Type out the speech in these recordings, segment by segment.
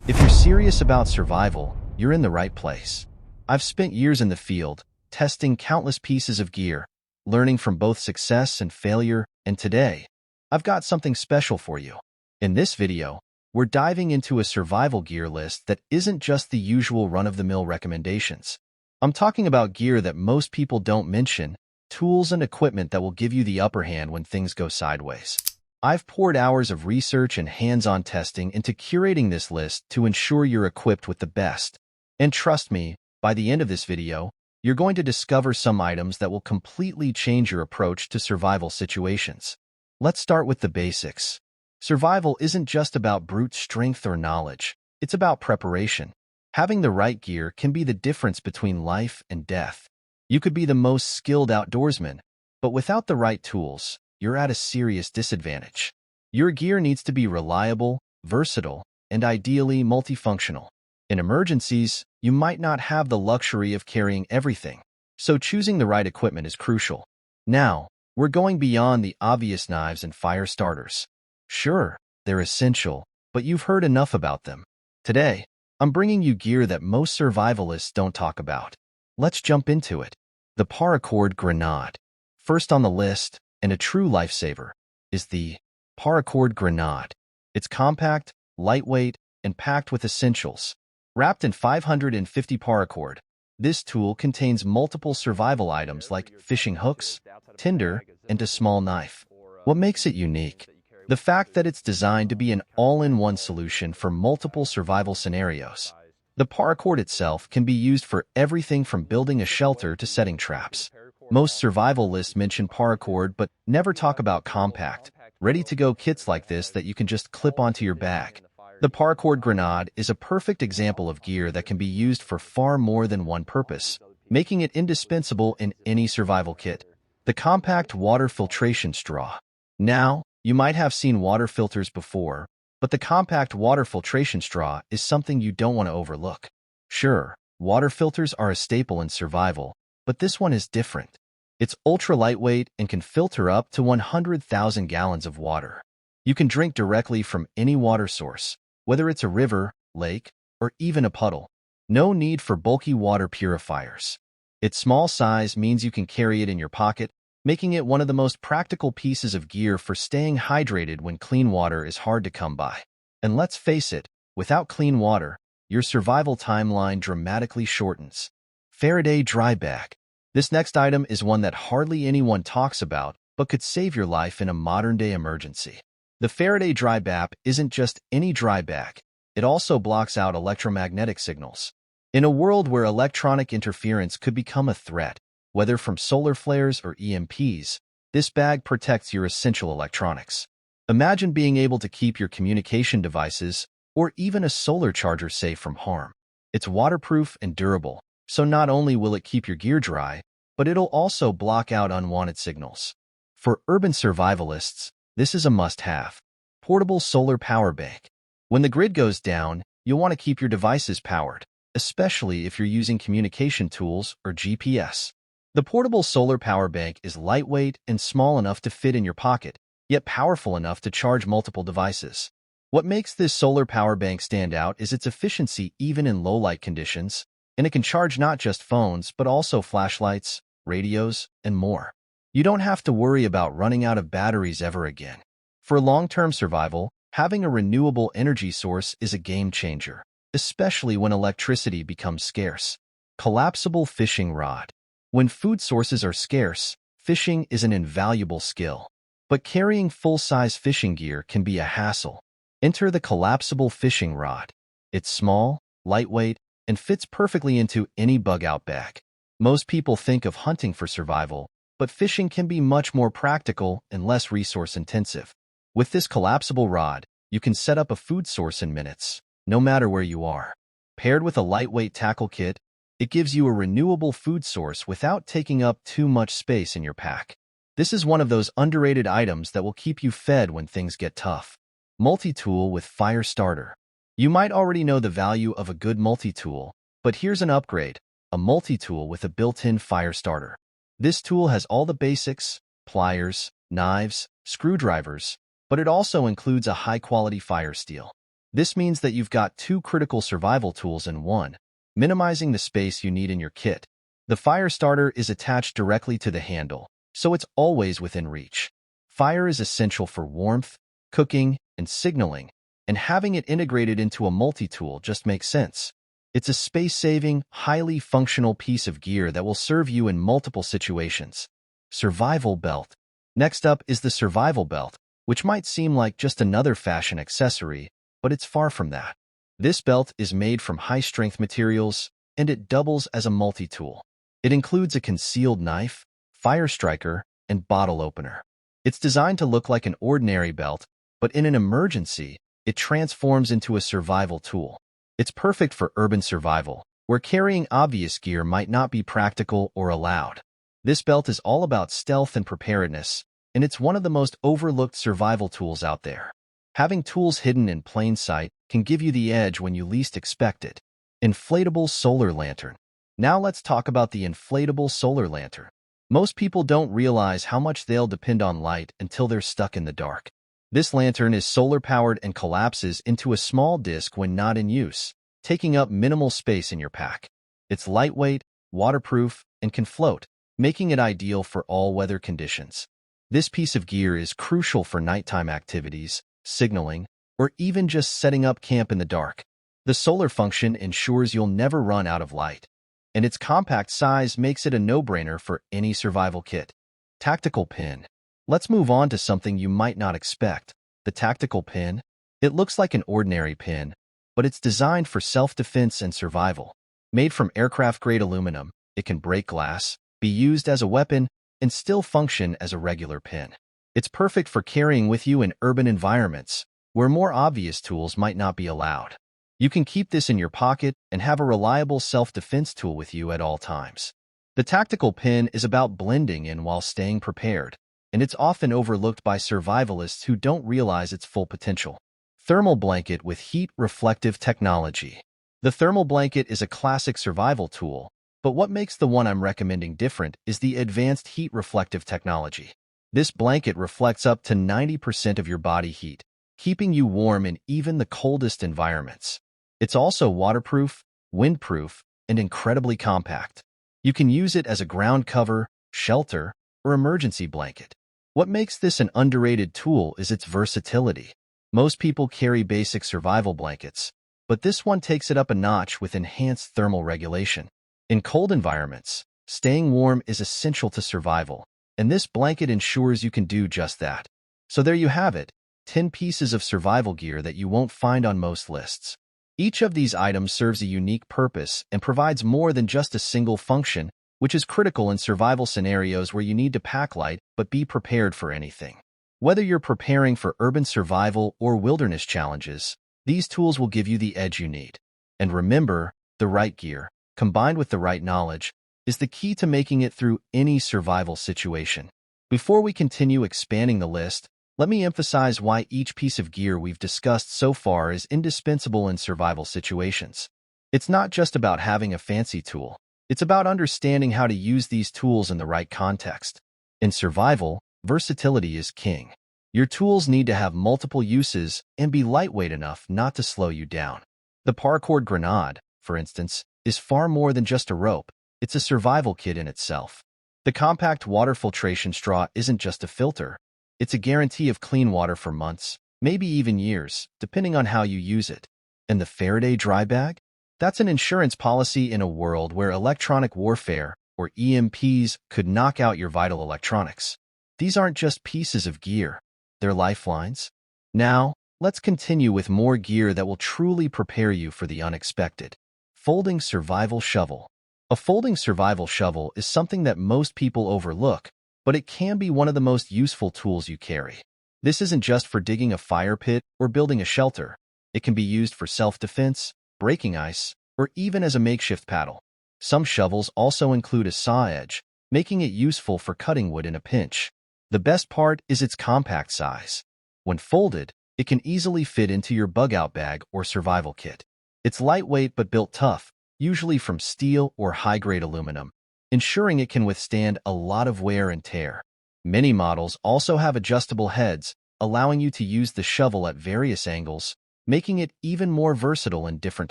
If you're serious about survival, you're in the right place. I've spent years in the field, testing countless pieces of gear, learning from both success and failure, and today, I've got something special for you. In this video, we're diving into a survival gear list that isn't just the usual run-of-the-mill recommendations. I'm talking about gear that most people don't mention, tools and equipment that will give you the upper hand when things go sideways. I've poured hours of research and hands-on testing into curating this list to ensure you're equipped with the best. And trust me, by the end of this video, you're going to discover some items that will completely change your approach to survival situations. Let's start with the basics. Survival isn't just about brute strength or knowledge. It's about preparation. Having the right gear can be the difference between life and death. You could be the most skilled outdoorsman, but without the right tools, you're at a serious disadvantage. Your gear needs to be reliable, versatile, and ideally multifunctional. In emergencies, you might not have the luxury of carrying everything, so choosing the right equipment is crucial. Now, we're going beyond the obvious knives and fire starters. Sure, they're essential, but you've heard enough about them. Today, I'm bringing you gear that most survivalists don't talk about. Let's jump into it. The Paracord Grenade. First on the list, and a true lifesaver, is the Paracord Grenade. It's compact, lightweight, and packed with essentials. Wrapped in 550 paracord, this tool contains multiple survival items like fishing hooks, tinder, and a small knife. What makes it unique? The fact that it's designed to be an all-in-one solution for multiple survival scenarios. The paracord itself can be used for everything from building a shelter to setting traps. Most survival lists mention paracord but never talk about compact, ready-to-go kits like this that you can just clip onto your bag. The Paracord Grenade is a perfect example of gear that can be used for far more than one purpose, making it indispensable in any survival kit. The Compact Water Filtration Straw. Now, you might have seen water filters before, but the Compact Water Filtration Straw is something you don't want to overlook. Sure, water filters are a staple in survival, but this one is different. It's ultra-lightweight and can filter up to 100,000 gallons of water. You can drink directly from any water source, whether it's a river, lake, or even a puddle. No need for bulky water purifiers. Its small size means you can carry it in your pocket, making it one of the most practical pieces of gear for staying hydrated when clean water is hard to come by. And let's face it, without clean water, your survival timeline dramatically shortens. Faraday Dry Bag. This next item is one that hardly anyone talks about, but could save your life in a modern-day emergency. The Faraday Dry Bag isn't just any dry bag. It also blocks out electromagnetic signals. In a world where electronic interference could become a threat, whether from solar flares or EMPs, this bag protects your essential electronics. Imagine being able to keep your communication devices or even a solar charger safe from harm. It's waterproof and durable, so not only will it keep your gear dry, but it'll also block out unwanted signals. For urban survivalists, this is a must-have. Portable solar power bank. When the grid goes down, you'll want to keep your devices powered, especially if you're using communication tools or GPS. The portable solar power bank is lightweight and small enough to fit in your pocket, yet powerful enough to charge multiple devices. What makes this solar power bank stand out is its efficiency even in low-light conditions, and it can charge not just phones but also flashlights, radios, and more. You don't have to worry about running out of batteries ever again. For long-term survival, having a renewable energy source is a game changer, especially when electricity becomes scarce. Collapsible fishing rod. When food sources are scarce, fishing is an invaluable skill. But carrying full-size fishing gear can be a hassle. Enter the collapsible fishing rod. It's small, lightweight, and fits perfectly into any bug-out bag. Most people think of hunting for survival, but fishing can be much more practical and less resource-intensive. With this collapsible rod, you can set up a food source in minutes, no matter where you are. Paired with a lightweight tackle kit, it gives you a renewable food source without taking up too much space in your pack. This is one of those underrated items that will keep you fed when things get tough. Multi-tool with fire starter. You might already know the value of a good multi-tool, but here's an upgrade, a multi-tool with a built-in fire starter. This tool has all the basics, pliers, knives, screwdrivers, but it also includes a high-quality fire steel. This means that you've got two critical survival tools in one, minimizing the space you need in your kit. The fire starter is attached directly to the handle, so it's always within reach. Fire is essential for warmth, cooking, and signaling, and having it integrated into a multi-tool just makes sense. It's a space-saving, highly functional piece of gear that will serve you in multiple situations. Survival belt. Next up is the survival belt, which might seem like just another fashion accessory, but it's far from that. This belt is made from high-strength materials, and it doubles as a multi-tool. It includes a concealed knife, fire striker, and bottle opener. It's designed to look like an ordinary belt, but in an emergency, it transforms into a survival tool. It's perfect for urban survival, where carrying obvious gear might not be practical or allowed. This belt is all about stealth and preparedness, and it's one of the most overlooked survival tools out there. Having tools hidden in plain sight can give you the edge when you least expect it. Inflatable solar lantern. Now let's talk about the inflatable solar lantern. Most people don't realize how much they'll depend on light until they're stuck in the dark. This lantern is solar-powered and collapses into a small disc when not in use, taking up minimal space in your pack. It's lightweight, waterproof, and can float, making it ideal for all weather conditions. This piece of gear is crucial for nighttime activities, signaling, or even just setting up camp in the dark. The solar function ensures you'll never run out of light, and its compact size makes it a no-brainer for any survival kit. Tactical pin. Let's move on to something you might not expect. The tactical pin. It looks like an ordinary pin, but it's designed for self-defense and survival. Made from aircraft-grade aluminum, it can break glass, be used as a weapon, and still function as a regular pin. It's perfect for carrying with you in urban environments, where more obvious tools might not be allowed. You can keep this in your pocket and have a reliable self-defense tool with you at all times. The tactical pin is about blending in while staying prepared, and it's often overlooked by survivalists who don't realize its full potential. Thermal blanket with heat-reflective technology. The thermal blanket is a classic survival tool, but what makes the one I'm recommending different is the advanced heat-reflective technology. This blanket reflects up to 90% of your body heat, keeping you warm in even the coldest environments. It's also waterproof, windproof, and incredibly compact. You can use it as a ground cover, shelter, or emergency blanket. What makes this an underrated tool is its versatility. Most people carry basic survival blankets, but this one takes it up a notch with enhanced thermal regulation. In cold environments, staying warm is essential to survival, and this blanket ensures you can do just that. So there you have it, 10 pieces of survival gear that you won't find on most lists. Each of these items serves a unique purpose and provides more than just a single function, which is critical in survival scenarios where you need to pack light but be prepared for anything. Whether you're preparing for urban survival or wilderness challenges, these tools will give you the edge you need. And remember, the right gear, combined with the right knowledge, is the key to making it through any survival situation. Before we continue expanding the list, let me emphasize why each piece of gear we've discussed so far is indispensable in survival situations. It's not just about having a fancy tool. It's about understanding how to use these tools in the right context. In survival, versatility is king. Your tools need to have multiple uses and be lightweight enough not to slow you down. The paracord grenade, for instance, is far more than just a rope. It's a survival kit in itself. The compact water filtration straw isn't just a filter. It's a guarantee of clean water for months, maybe even years, depending on how you use it. And the Faraday dry bag? That's an insurance policy in a world where electronic warfare, or EMPs, could knock out your vital electronics. These aren't just pieces of gear. They're lifelines. Now, let's continue with more gear that will truly prepare you for the unexpected. Folding survival shovel. A folding survival shovel is something that most people overlook, but it can be one of the most useful tools you carry. This isn't just for digging a fire pit or building a shelter. It can be used for self-defense, breaking ice, or even as a makeshift paddle. Some shovels also include a saw edge, making it useful for cutting wood in a pinch. The best part is its compact size. When folded, it can easily fit into your bug-out bag or survival kit. It's lightweight but built tough, usually from steel or high-grade aluminum, ensuring it can withstand a lot of wear and tear. Many models also have adjustable heads, allowing you to use the shovel at various angles, making it even more versatile in different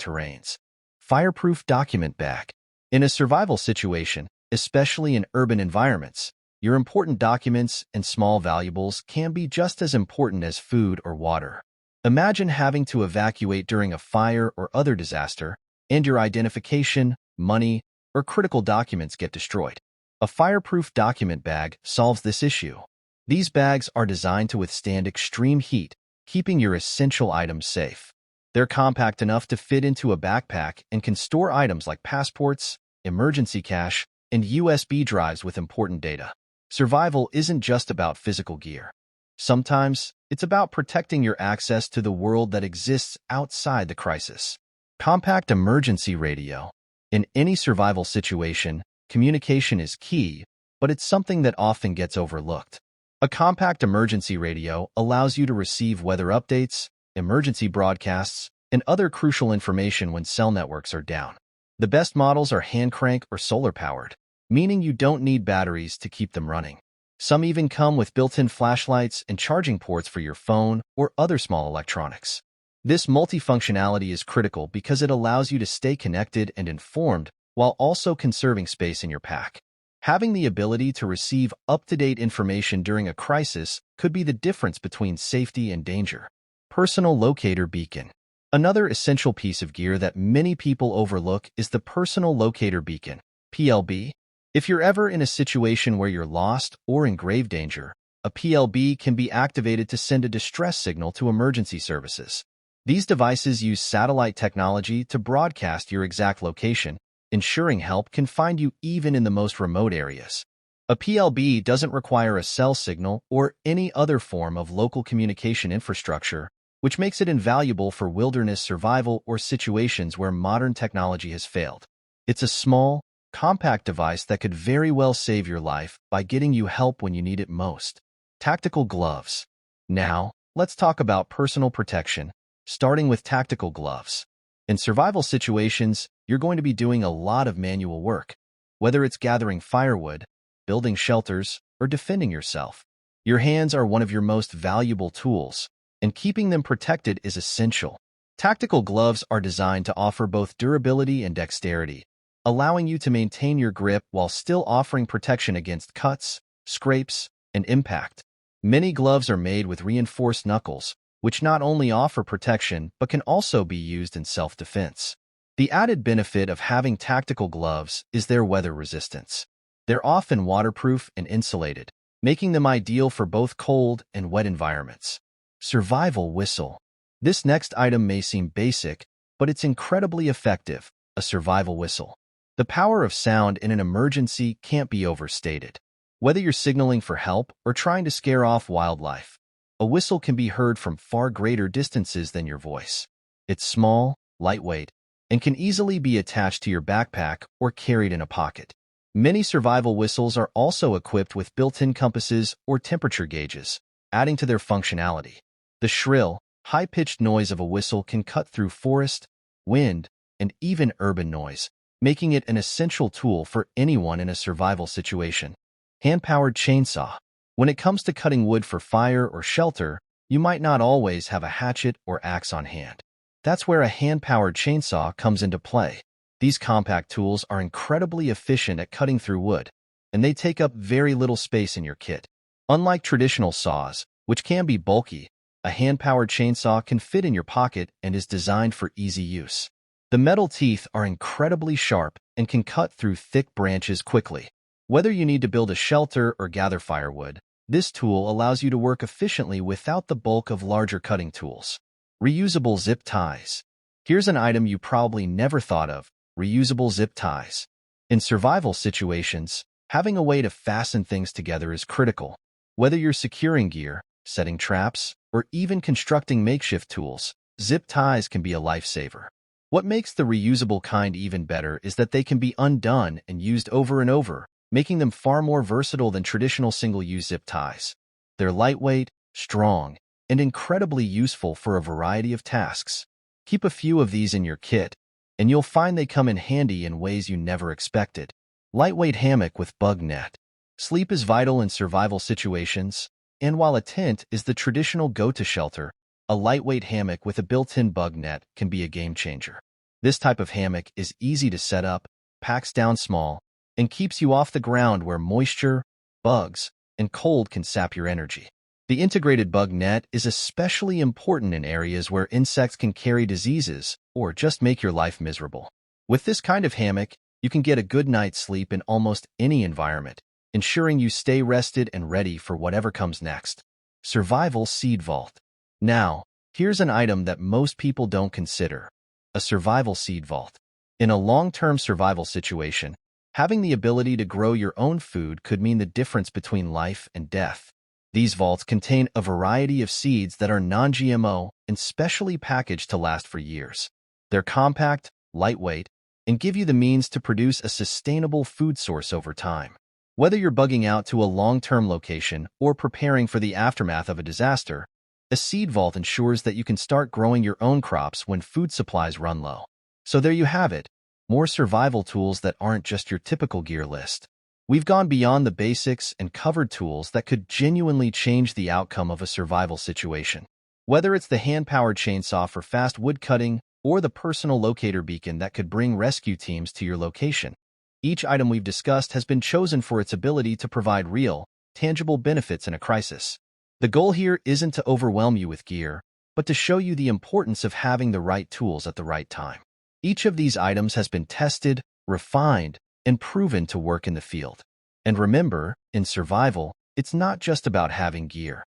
terrains. Fireproof document bag. In a survival situation, especially in urban environments, your important documents and small valuables can be just as important as food or water. Imagine having to evacuate during a fire or other disaster, and your identification, money, or critical documents get destroyed. A fireproof document bag solves this issue. These bags are designed to withstand extreme heat, keeping your essential items safe. They're compact enough to fit into a backpack and can store items like passports, emergency cash, and USB drives with important data. Survival isn't just about physical gear. Sometimes, it's about protecting your access to the world that exists outside the crisis. Compact emergency radio. In any survival situation, communication is key, but it's something that often gets overlooked. A compact emergency radio allows you to receive weather updates, emergency broadcasts, and other crucial information when cell networks are down. The best models are hand crank or solar-powered, meaning you don't need batteries to keep them running. Some even come with built-in flashlights and charging ports for your phone or other small electronics. This multifunctionality is critical because it allows you to stay connected and informed while also conserving space in your pack. Having the ability to receive up-to-date information during a crisis could be the difference between safety and danger. Personal locator beacon. Another essential piece of gear that many people overlook is the personal locator beacon, PLB. If you're ever in a situation where you're lost or in grave danger, a PLB can be activated to send a distress signal to emergency services. These devices use satellite technology to broadcast your exact location, ensuring help can find you even in the most remote areas. A PLB doesn't require a cell signal or any other form of local communication infrastructure, which makes it invaluable for wilderness survival or situations where modern technology has failed. It's a small, compact device that could very well save your life by getting you help when you need it most. Tactical gloves. Now, let's talk about personal protection, starting with tactical gloves. In survival situations, you're going to be doing a lot of manual work, whether it's gathering firewood, building shelters, or defending yourself. Your hands are one of your most valuable tools, and keeping them protected is essential. Tactical gloves are designed to offer both durability and dexterity, allowing you to maintain your grip while still offering protection against cuts, scrapes, and impact. Many gloves are made with reinforced knuckles, which not only offer protection but can also be used in self-defense. The added benefit of having tactical gloves is their weather resistance. They're often waterproof and insulated, making them ideal for both cold and wet environments. Survival whistle. This next item may seem basic, but it's incredibly effective, a survival whistle. The power of sound in an emergency can't be overstated. Whether you're signaling for help or trying to scare off wildlife, a whistle can be heard from far greater distances than your voice. It's small, lightweight, and can easily be attached to your backpack or carried in a pocket. Many survival whistles are also equipped with built-in compasses or temperature gauges, adding to their functionality. The shrill, high-pitched noise of a whistle can cut through forest, wind, and even urban noise, making it an essential tool for anyone in a survival situation. Hand-powered chainsaw. When it comes to cutting wood for fire or shelter, you might not always have a hatchet or axe on hand. That's where a hand-powered chainsaw comes into play. These compact tools are incredibly efficient at cutting through wood, and they take up very little space in your kit. Unlike traditional saws, which can be bulky, a hand-powered chainsaw can fit in your pocket and is designed for easy use. The metal teeth are incredibly sharp and can cut through thick branches quickly. Whether you need to build a shelter or gather firewood, this tool allows you to work efficiently without the bulk of larger cutting tools. Reusable zip ties. Here's an item you probably never thought of: reusable zip ties. In survival situations, having a way to fasten things together is critical. Whether you're securing gear, setting traps, or even constructing makeshift tools, zip ties can be a lifesaver. What makes the reusable kind even better is that they can be undone and used over and over, making them far more versatile than traditional single-use zip ties. They're lightweight, strong, and incredibly useful for a variety of tasks. Keep a few of these in your kit, and you'll find they come in handy in ways you never expected. Lightweight hammock with bug net. Sleep is vital in survival situations, and while a tent is the traditional go-to shelter, A lightweight hammock with a built-in bug net can be a game changer. This type of hammock is easy to set up, packs down small, and keeps you off the ground where moisture, bugs, and cold can sap your energy. The integrated bug net is especially important in areas where insects can carry diseases or just make your life miserable. With this kind of hammock, you can get a good night's sleep in almost any environment, ensuring you stay rested and ready for whatever comes next. Survival Seed Vault. Now, here's an item that most people don't consider: a survival seed vault. In a long-term survival situation, having the ability to grow your own food could mean the difference between life and death. These vaults contain a variety of seeds that are non-GMO and specially packaged to last for years. They're compact, lightweight, and give you the means to produce a sustainable food source over time. Whether you're bugging out to a long-term location or preparing for the aftermath of a disaster, a seed vault ensures that you can start growing your own crops when food supplies run low. So there you have it, more survival tools that aren't just your typical gear list. We've gone beyond the basics and covered tools that could genuinely change the outcome of a survival situation. Whether it's the hand-powered chainsaw for fast wood cutting or the personal locator beacon that could bring rescue teams to your location, each item we've discussed has been chosen for its ability to provide real, tangible benefits in a crisis. The goal here isn't to overwhelm you with gear, but to show you the importance of having the right tools at the right time. Each of these items has been tested, refined, and proven to work in the field. And remember, in survival, it's not just about having gear.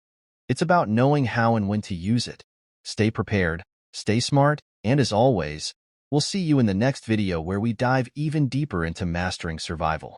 It's about knowing how and when to use it. Stay prepared, stay smart, and as always, we'll see you in the next video where we dive even deeper into mastering survival.